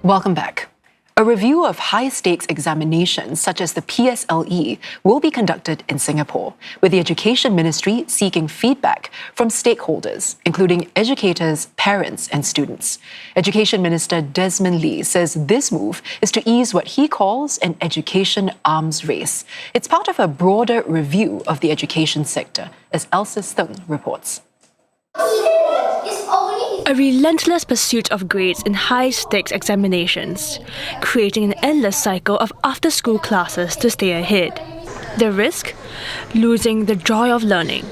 Welcome back. A review of high-stakes examinations such as the PSLE will be conducted in Singapore, with the Education Ministry seeking feedback from stakeholders, including educators, parents and students. Education Minister Desmond Lee says this move is to ease what he calls an education arms race. It's part of a broader review of the education sector, as Alxis Thng reports. A relentless pursuit of grades in high-stakes examinations, creating an endless cycle of after-school classes to stay ahead. The risk? Losing the joy of learning.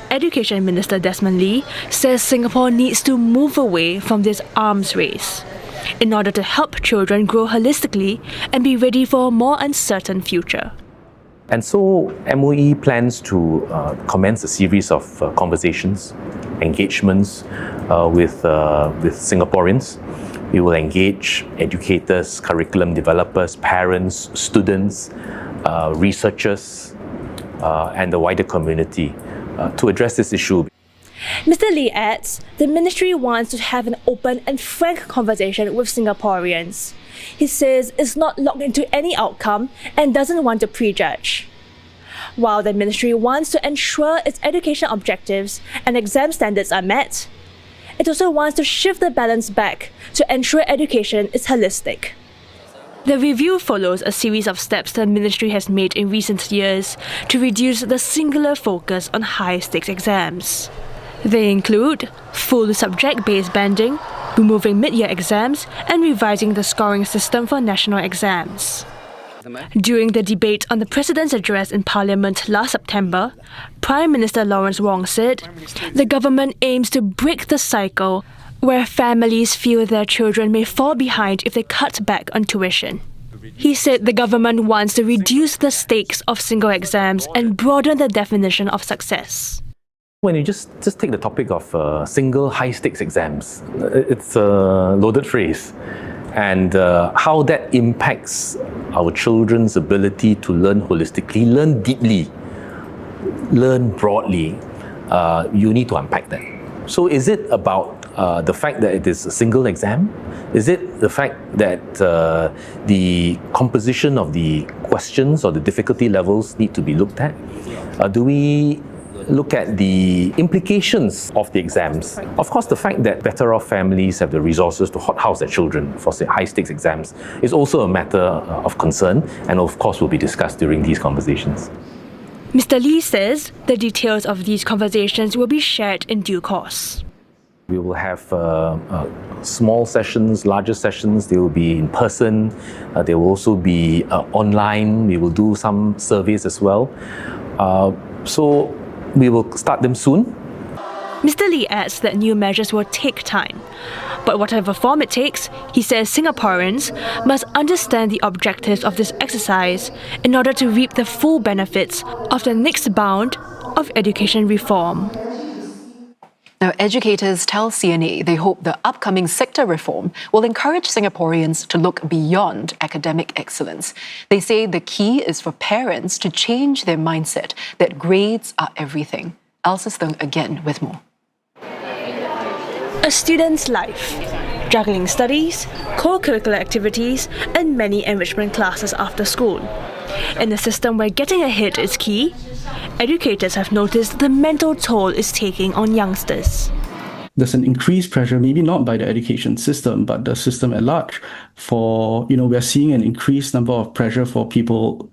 Education Minister Desmond Lee says Singapore needs to move away from this arms race in order to help children grow holistically and be ready for a more uncertain future. And so MOE plans to commence a series of conversations, engagements with Singaporeans. We will engage educators, curriculum developers, parents, students, researchers, and the wider community to address this issue. Mr. Lee adds, the ministry wants to have an open and frank conversation with Singaporeans. He says it's not locked into any outcome and doesn't want to prejudge. While the ministry wants to ensure its education objectives and exam standards are met, it also wants to shift the balance back to ensure education is holistic. The review follows a series of steps the ministry has made in recent years to reduce the singular focus on high-stakes exams. They include full subject-based banding, removing mid-year exams, and revising the scoring system for national exams. During the debate on the President's address in Parliament last September, Prime Minister Lawrence Wong said the government aims to break the cycle where families feel their children may fall behind if they cut back on tuition. He said the government wants to reduce the stakes of single exams and broaden the definition of success. When you just take the topic of single high-stakes exams, it's a loaded phrase. And how that impacts our children's ability to learn holistically, learn deeply, learn broadly, you need to unpack that. So is it about the fact that it is a single exam? Is it the fact that the composition of the questions or the difficulty levels need to be looked at? Do we look at the implications of the exams? Of course, the fact that better off families have the resources to hothouse their children for high-stakes exams is also a matter of concern, and of course will be discussed during these conversations. Mr. Lee says the details of these conversations will be shared in due course. We will have small sessions, larger sessions. They will be in person. They will also be online. We will do some surveys as well. So we will start them soon. Mr. Lee adds that new measures will take time. But whatever form it takes, he says Singaporeans must understand the objectives of this exercise in order to reap the full benefits of the next bound of education reform. Now, educators tell CNA they hope the upcoming sector reform will encourage Singaporeans to look beyond academic excellence. They say the key is for parents to change their mindset that grades are everything. Alxis Thng again with more. A student's life, juggling studies, co-curricular activities, and many enrichment classes after school. In a system where getting ahead is key, educators have noticed the mental toll it's taking on youngsters. There's an increased pressure, maybe not by the education system, but the system at large. We're seeing an increased number of pressure for people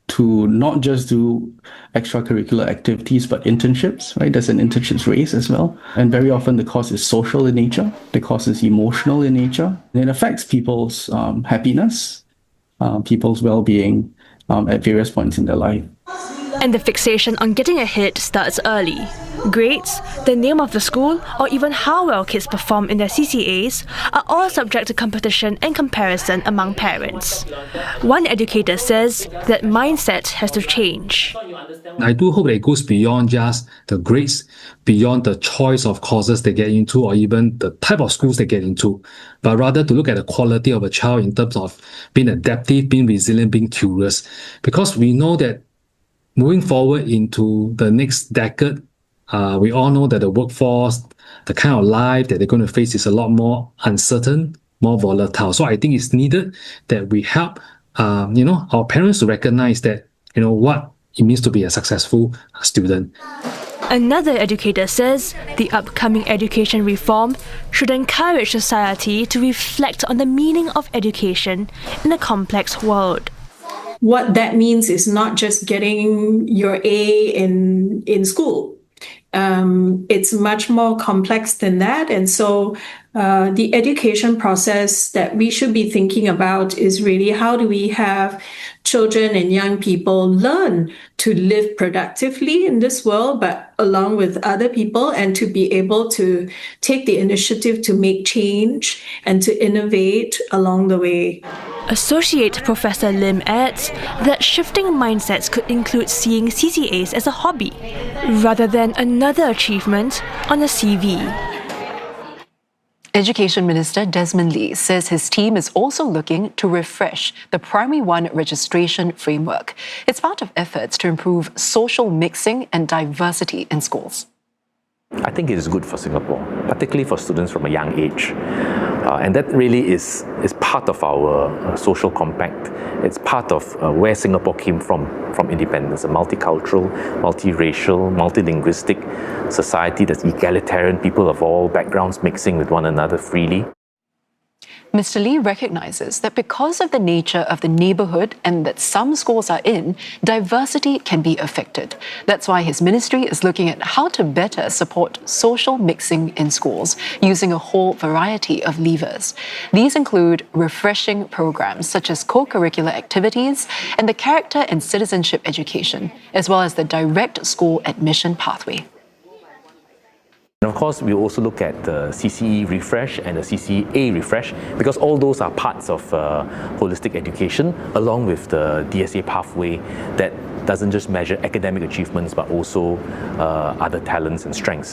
to not just do extracurricular activities, but internships, right? There's an internships race as well. And very often the cost is social in nature, the cost is emotional in nature. And it affects people's happiness, people's well-being at various points in their life. And the fixation on getting ahead starts early. Grades, the name of the school, or even how well kids perform in their CCAs are all subject to competition and comparison among parents. One educator says that mindset has to change. I do hope that it goes beyond just the grades, beyond the choice of courses they get into or even the type of schools they get into, but rather to look at the quality of a child in terms of being adaptive, being resilient, being curious. Because we know that moving forward into the next decade, we all know that the workforce, the kind of life that they're going to face is a lot more uncertain, more volatile. So I think it's needed that we help, our parents to recognize that, what it means to be a successful student. Another educator says the upcoming education reform should encourage society to reflect on the meaning of education in a complex world. What that means is not just getting your A in school. It's much more complex than that. And so the education process that we should be thinking about is really how do we have children and young people learn to live productively in this world, but along with other people, and to be able to take the initiative to make change and to innovate along the way. Associate Professor Lim adds that shifting mindsets could include seeing CCAs as a hobby rather than another achievement on a CV. Education Minister Desmond Lee says his team is also looking to refresh the Primary 1 registration framework. It's part of efforts to improve social mixing and diversity in schools. I think it is good for Singapore, particularly for students from a young age. And that really is part of our social compact. It's part of where Singapore came from independence, a multicultural, multiracial, multilinguistic society that's egalitarian, people of all backgrounds mixing with one another freely. Mr. Lee recognizes that because of the nature of the neighborhood and that some schools are in, diversity can be affected. That's why his ministry is looking at how to better support social mixing in schools using a whole variety of levers. These include refreshing programs such as co-curricular activities and the character and citizenship education, as well as the direct school admission pathway. And of course, we also look at the CCE refresh and the CCA refresh, because all those are parts of holistic education, along with the DSA pathway that doesn't just measure academic achievements, but also other talents and strengths.